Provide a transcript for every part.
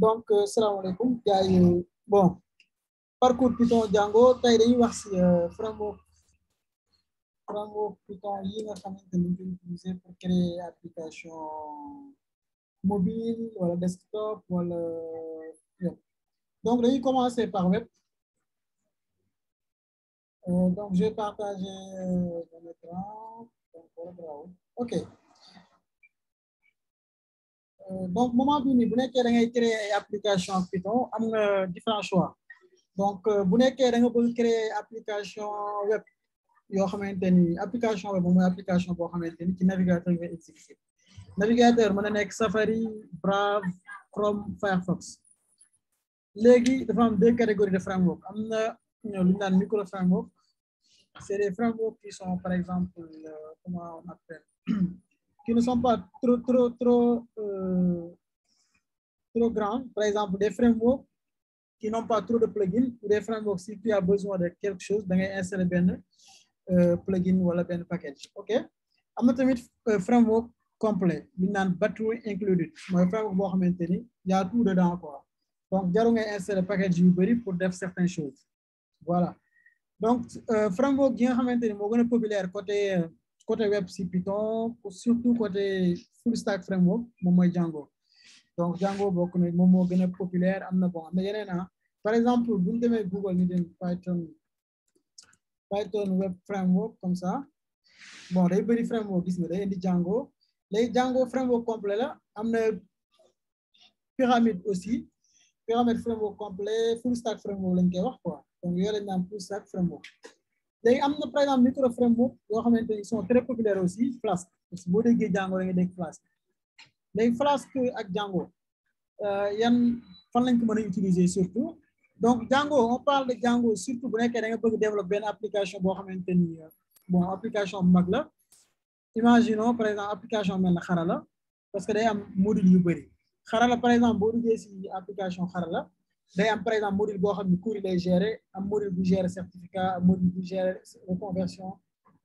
donc salaamaaleykum gars yi bon parcours Python Django tey dañuy wax si framework Python yi nga xamante ni ñu koy utiliser pour créer application mobile wala desktop wala web. Donc dañuy commencer par web. Donc je vais partager mon écran. Ok. Donc moment bi nii bu nekkee da ngay créer ay application Python am nga différents choix. Donc bu nekkee da nga bëgg créer application web yoo xamante ni application web mooy application boo xamante ni ci navigateur nga exécuté navigateur mën na nekk Safari, Brave, Chrome, Firefox. Léegi dafa am deux catégories de framework am na lu ñu naan micro framework. C'est des frameworks qui sont par exemple comment on appelle qui ne sont pas trop grands. Par exemple des frameworks qui n'ont pas trop de plugins ou des frameworks si tu as besoin de quelque chose da ngay installer benn plugin wala benn package. Ok am na tamit framework complet lu ñu naan battery included mooy framework boo xamante ni y a tout dedans quoi. Donc jaru ngay installer package yu bëri pour def certaines choses. Voilà. Donc framework yi nga xamante ni moo gën a populaire côté web si Python surtout côté full stack framework moom mooy Django. Donc Django bokk na moom moo gën a populaire am na bon am na yeneen par exemple bu ñu demee Google ñu dem Python web framework comme ça bon day bëri framework gis nga day indi Django léegi Django framework complet la am na pyramide aussi pyramide framework complet full stack framework lañ koy wax quoi. Donc yooyu lañ naan full stack framework. Léegi am na par exemple micro framework yoo xamante ni sont très populaires aussi Flask parce que boo déggee Django da nga dégg Flask. Léegi Flask ak Django yan fan lañ ko mën a utiliser surtout donc Django on parle de Django surtout bu nekkee da nga bëgg développer benn application boo xamante ni bon application bu mag la. Imaginons par exemple application mel na Xarala parce que day am module yu bëri Xarala par exemple boo duggee si application Xarala day am par exemple module boo xam ne cours yi lay gérer am module bu gérer certificat am module bu gérer reconversion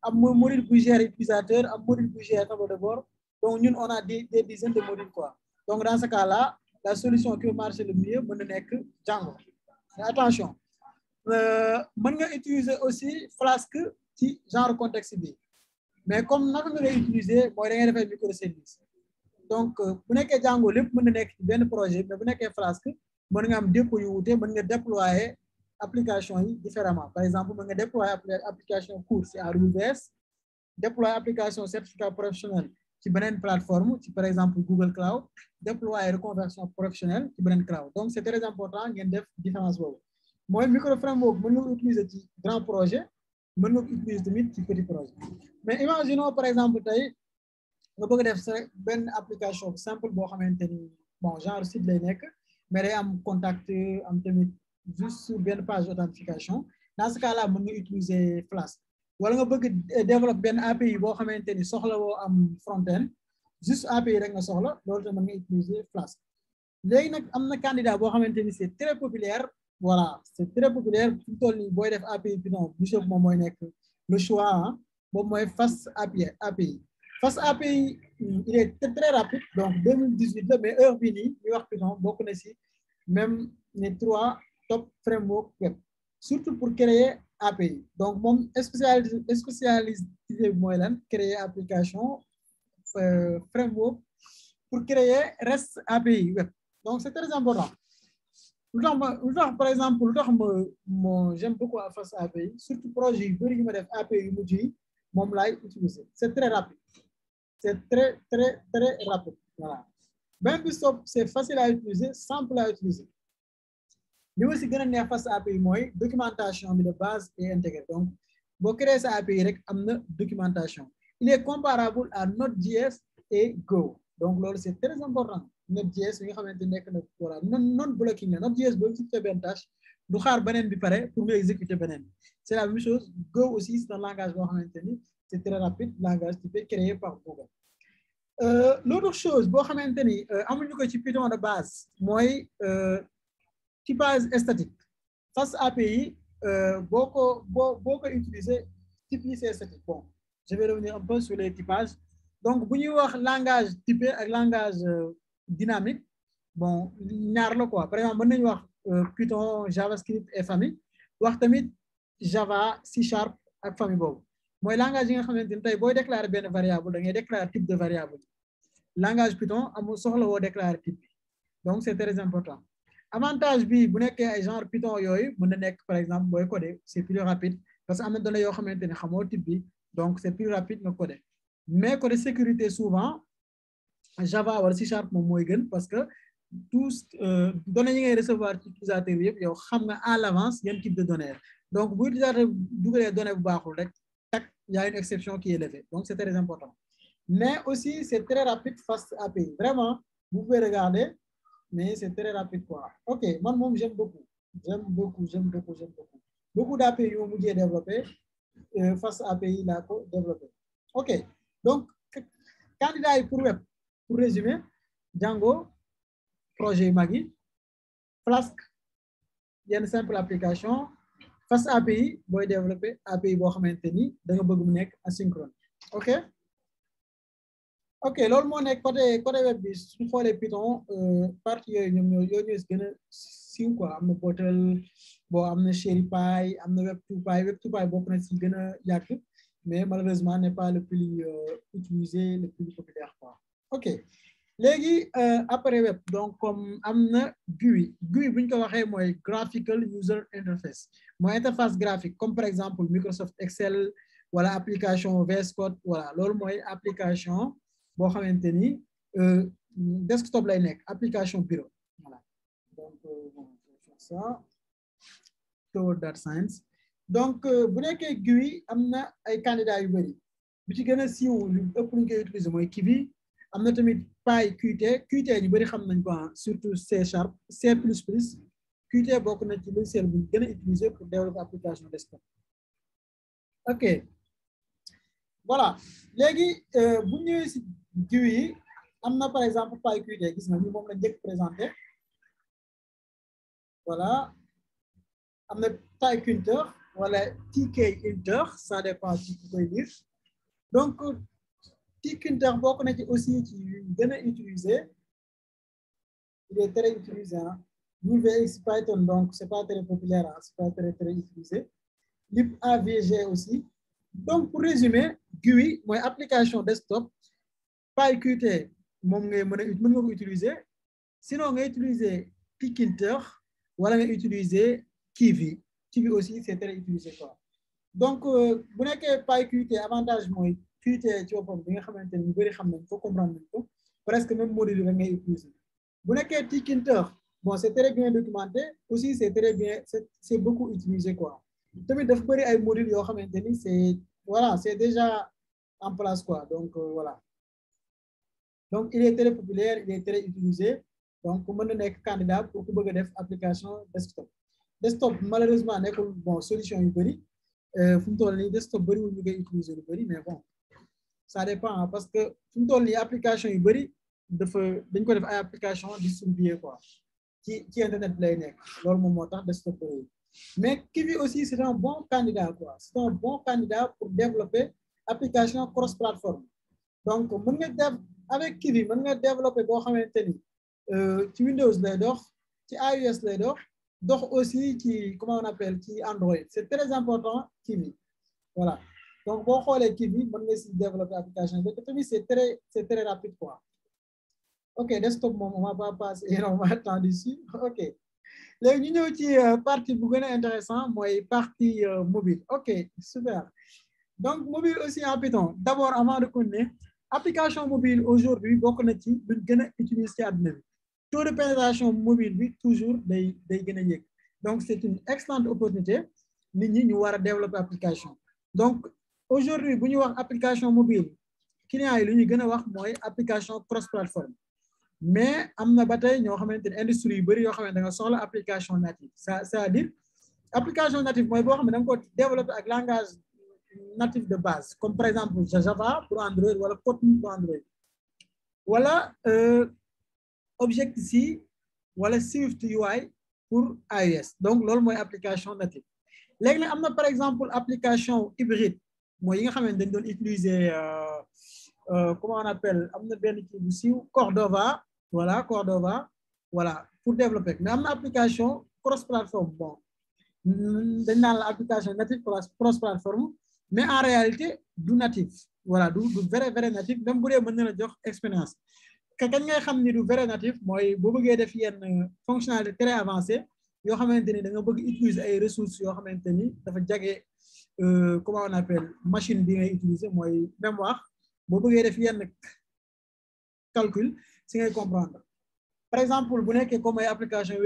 am module bu gérer utilisateur am module bu gérer tableau de bord. Donc ñun on a des dizaines de modules quoi. Donc dans ce cas là la solution qui va marcher le mieux mën na nekk Django. Mais attention mën nga utiliser aussi Flask ci genre contexte bi mais comme naka nga ngay utiliser mooy da ngay defee microservice. Donc bu nekkee Django lépp mën na nekk ci benn projet mais bu nekkee Flask mën nga am dépôt yu wuute mën nga déployer application yi différemment. Par exemple mën nga déployer application cours ci AWS déployer application certificat professionnel ci beneen plateforme ci par exemple Google Cloud déployer reconversion professionnelle ci beneen cloud. Donc c'est très important ngeen def différence boobu mooy micro framework mën nga ko utiliser ci grand projet mën nga ko utiliser tamit ci petit projet. Mais imaginons par exemple tey nga bëgg def sa benn application simple boo xamante ni bon genre site lay nekk mais day am contact am tamit juste sur benn page d'authentification. Dans ce cas là mën nga utiliser Flask. Wala nga bëgg développer benn API boo xamante ni soxla woo am front-end juste API rek nga soxla loolu tamit mën nga utiliser Flask. Léegi nag am na candidat boo xamante ni c'est très populaire. Voilà c'est très populaire fi mu toll nii booy def API Python monsieur moom mooy nekk le choix boobu mooy Fast API. Fast API il est très rapide donc 2018 la mais heure bii nii ñu wax Python bokk na si même les 3 top framework web surtout pour créer API. Donc moom spécialisé mooy lan créer application framework pour créer REST API web. Donc c'est très important. Lu tax par exemple lu tax ma j'aime beaucoup Fast API surtout projet yu bëri yu ma def API yu mujj yi moom laay utiliser. C'est très rapide. C'est très rapide. Voilà. Benn bi stop c'est facile à utiliser, simple à utiliser. li ma si gën a neex Fast API mooy documentation bi de base et intégrée. Donc boo créé sa API rek am na documentation. Il est comparable à Node.js et Go. Donc loolu c'est très important. Node.js bi nga xamante nekk na voilà non blocking la Node.js boo exécuté benn tâche du xaar beneen bi pare pour nga exécuter beneen. C'est la même chose. Go aussi c'est un langage boo xamante ni c'est très rapide, langage typé créé par Google. L'autre chose boo xamante ni amuñu ko ci Python de base mooy typage statique. Fast API boo ko utiliser type yi c'est statique. Bon je vais revenir un peu sur les typages. Donc bu ñuy wax langage typé ak langage dynamique bon ñaar la quoi par exemple mën nañu wax Python JavaScript et famille wax tamit Java C# ak famille boobu mooy langage yi nga xamante ni tey booy déclarer benn variable da ngay déclarer type de variable langage Python amul soxla woo déclarer type bi donc c'est très important avantage bi bu nekkee ay genre Python yooyu mën na nekk par exemple booy coder c'est plus rapide parce que am na données yoo xamante ne xamoo type bi donc c'est plus rapide nga coder mais côté sécurité souvent Java wala C# moom mooy gën parce que tous données yi ngay recevoir ci utilisateur bi yëpp yow xam nga à l'avance yan type de données donc bu utilisateur dugalee données bu baaxul rek tak y a une exception qui est levée donc c'est très important mais aussi c'est très rapide Fast API vraiment vous pouvez regarder mais c'est très rapide quoi ok man moom j'aime beaucoup beaucoup d'API yu ma mujjee développé Fast API laa ko développé ok donc candidat yi pour web pour résumer Django projet yu mag yi Flask yenn simple application Fast API booy développé API boo xamante ni da nga bëgg mu nekk asynchrone ok loolu moo nekk côté web bi suñu xoolee Python partie yooyu ñoom ñoo gën a siiw quoi am na Bottle bon am na SherryPy am na Web2Py bokk na ci gën a yàgg mais malheureusement n'est pas le plus utilisé le plus populaire quoi ok léegi après web donc comme am na GUI bu ñu ko waxee mooy graphical user interface mooy interface graphique comme par exemple Microsoft Excel wala application VS Code voilà loolu mooy application boo xamante ni desktop lay nekk application bureau voilà donc bon ça toward data science donc bu nekkee GUI am na ay candidats yu bëri bu ci gën a siiw lu ëpp lu ñu koy utiliser mooy Kivy am na tamit PyQt ñu bëri xam nañ ko surtout C# C++ Qt bokk na ci logiciel bu gën a utiliser pour développer application desktop ok voilà léegi bu ñëwee si GUI yi am na par exemple PyQt gis nga ni moom la njëkk présenté voilà am na tkinter wala tkinter ça dépend ci ki koy lire donc tkinter bokk na ci aussi ci gën a utiliser il est très utilisé WX Python donc c'est pas très populaire c'est pas très utilisé libAVG aussi donc pour résumer GUI mooy application desktop PyQt moom ngay mën nga ko utiliser sinon nga utiliser tkinter wala nga utiliser Kivy aussi c'est très utilisé quoi donc bu nekkee PyQt avantage mooy Qt ci boppam bi nga xamante ne ñu bëri xam nañ ko comprendre nañ ko presque même module rek ngay utiliser bu nekkee tkinter bon c'est très bien documenté aussi c'est très bien c'est beaucoup utilisé quoi tamit dafa bëri ay modules yoo xamante ni c'est voilà c'est déjà en place quoi donc voilà donc il est très populaire il est très utilisé donc mën na nekk candidat pour ku bëgg a def application desktop malheureusement nekkul bon solution yu bëri fu mu toll nii desktop bëriwul ñu koy utiliser lu bëri mais bon ça dépend parce que fu mu toll nii application yu bëri dañ ko def ay application distribuée quoi ci internet lay nekk loolu moom moo tax desktop bëriwul mais Kivy aussi c'est un bon candidat quoi c'est un bon candidat pour développer application cross plateforme donc mën nga def avec Kivy mën nga développer boo xamante ni ci Windows lay dox ci iOS lay dox aussi ci comment on appelle ci Android c'est très important Kivy voilà donc boo xoolee Kivy mën nga si développer application bi tamit c'est très rapide quoi ok desktop moom on va pas passer énormément de temps dessus ok léegi ñu ñëw ci partie bu gën a intéressant mooy partie mobile ok super donc mobile aussi en Python d'abord avant de continuer application mobile aujourd'hui bokk na ci luñ gën a utiliser ci àdduna bi taux de pénétration mobile bi toujours day gën a yéeg donc c'est une excellente opportunité nit ñi ñu war a développer application donc aujourd'hui bu ñu wax application mobile clients yi lu ñuy gën a wax mooy application cross plateforme mais am na ba tey ñoo xamante ne industrie yu bëri yoo xamante da nga soxla application native c'est-à-dire application native mooy boo xam ne da nga ko développer ak langage natif de base comme par exemple Java pour Android wala Kotlin pour Android wala Objective-C wala Swift UI pour iOS donc loolu mooy application native léegi nag am na par exemple application hybride mooy yi nga xam ne dañ doon utiliser comment on appelle am na benn kii bu siiw Cordova voilà Cordova voilà pour développer mais am na application cross plateforme bon dañ naan la application native cross plateforme mais en réalité du natif voilà du vrai natif même bu dee mën na la jox expérience kañ ngay xam ni du vrai natif mooy boo bëggee def yenn fonctionnalité très avancée yoo xamante ni da nga bëgg utiliser ay ressources yoo xamante ni dafa jage comment on appelle machine bi ngay utiliser mooy mémoire boo bëggee def yenn calcul si ngay comprendre par exemple bu nekkee comme ay application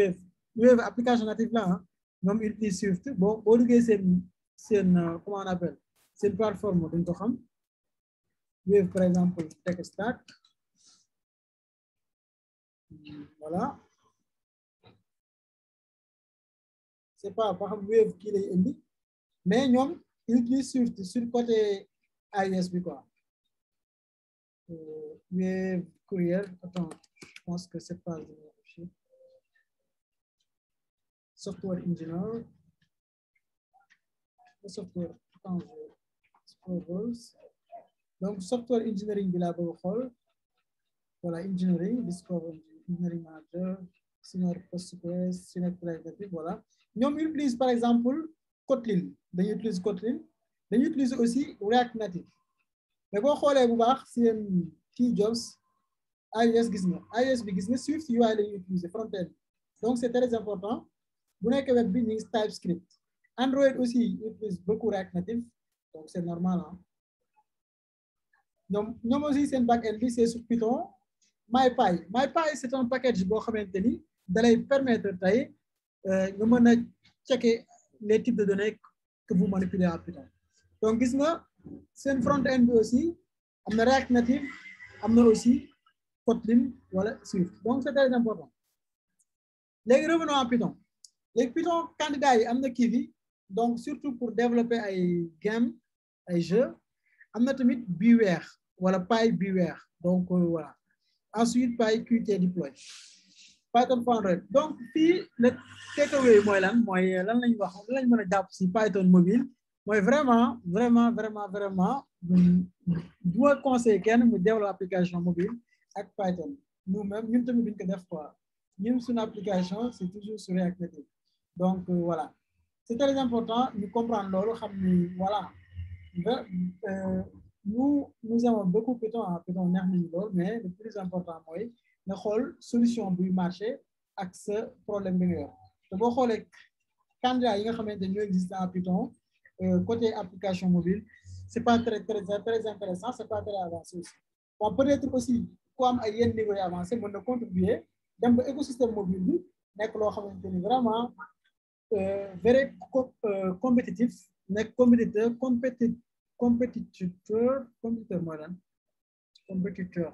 Wave application native la ñoom utilise Swift boo duggee seen comment on appelle seen plateforme duñ ko xam Wave par exemple tech stack voilà c'est pas xam Wave kii lay indi mais ñoom utilise Swift sur côté iOS bi quoi Wave courrier attends je pense que c'est pas software engineer software donc software engineering bi laa bëgg xool voilà engineering discover engineering manager senior postgres senior private voilà ñoom utilise par exemple Kotlin dañuy utiliser Kotlin dañuy utiliser aussi React Native mais boo xoolee bu baax seen key jobs iOS gis nga iOS bi gis nga Swift UI lañuy utiliser front-end donc c'est très important bu nekk web bi ñu ngi TypeScript Android aussi utilise beaucoup React Native donc c'est normal ñoom aussi seen back-end bi c'est sur Python MyPy c'est un package boo xamante ni dalay permettre tey nga mën a checker les types de données que vous manipulez en Python donc gis nga seen front-end bi aussi am na React Native am na aussi Kotlin wala Swift donc c'est très important léegi revenons en Python léegi Python candidat yi am na Kivy donc surtout pour développer ay game ay jeux am na tamit Beware wala PyBeware donc voilà ensuite PyQt deploy Python Foundry donc fii le takeaway mooy lan lañ wax lan lañ mën a jàpp si Python mobile mooy vraiment du ma conseil kenn mu développer application mobile ak Python nous-mêmes ñun tamit duñ ko def quoi ñun suñu application c'est toujours sur React Native donc voilà c'est très important ñu comprendre loolu xam ni voilà nous aimons beaucoup Python Python neex nañu lool mais le plus important mooy nga xool solution buy marché ak sa problème bi nga yor te boo xoolee candidat yi nga xamante ne ñoo existe en Python côté application mobile c'est pas très intéressant c'est pas très avancé aussi bon peut-être aussi ku am ay yenn niveau yi avancé mën na contribuer dem ba écosystème mobile bi nekk loo xamante ni vraiment very compétitif nekk compétiteur mooy lan compétiteur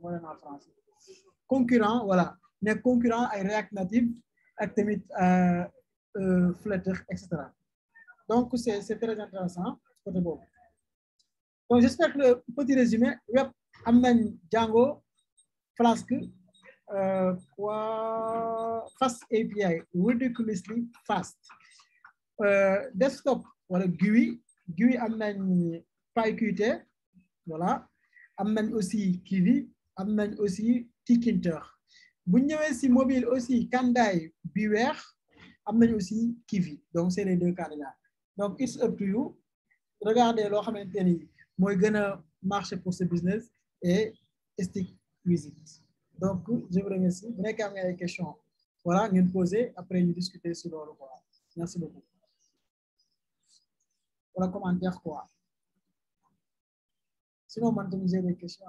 mooy lan en français concurrent voilà nekk concurrent ay React Native ak tamit Flutter etc. donc c'est très intéressant côté boobu donc j'espère que le petit résumé web am nañ Django Flask Fast API ridiculously fast desktop wala GUI am nañ PyQt voilà am nañ aussi Kivy am nañ aussi Tkinter bu ñëwee si mobile aussi Kanday Beware am nañ aussi Kivy donc c'est les deux candidats donc it's up to you regardez loo xamante ni mooy gën a marcher pour ce business et stick with it donc je vous remercie bu nekkee am nga ay questions voilà ngeen poser après ñu discuter sur loolu quoi merci beaucoup wala commentaire quoi sinon man tamit j'ai des questions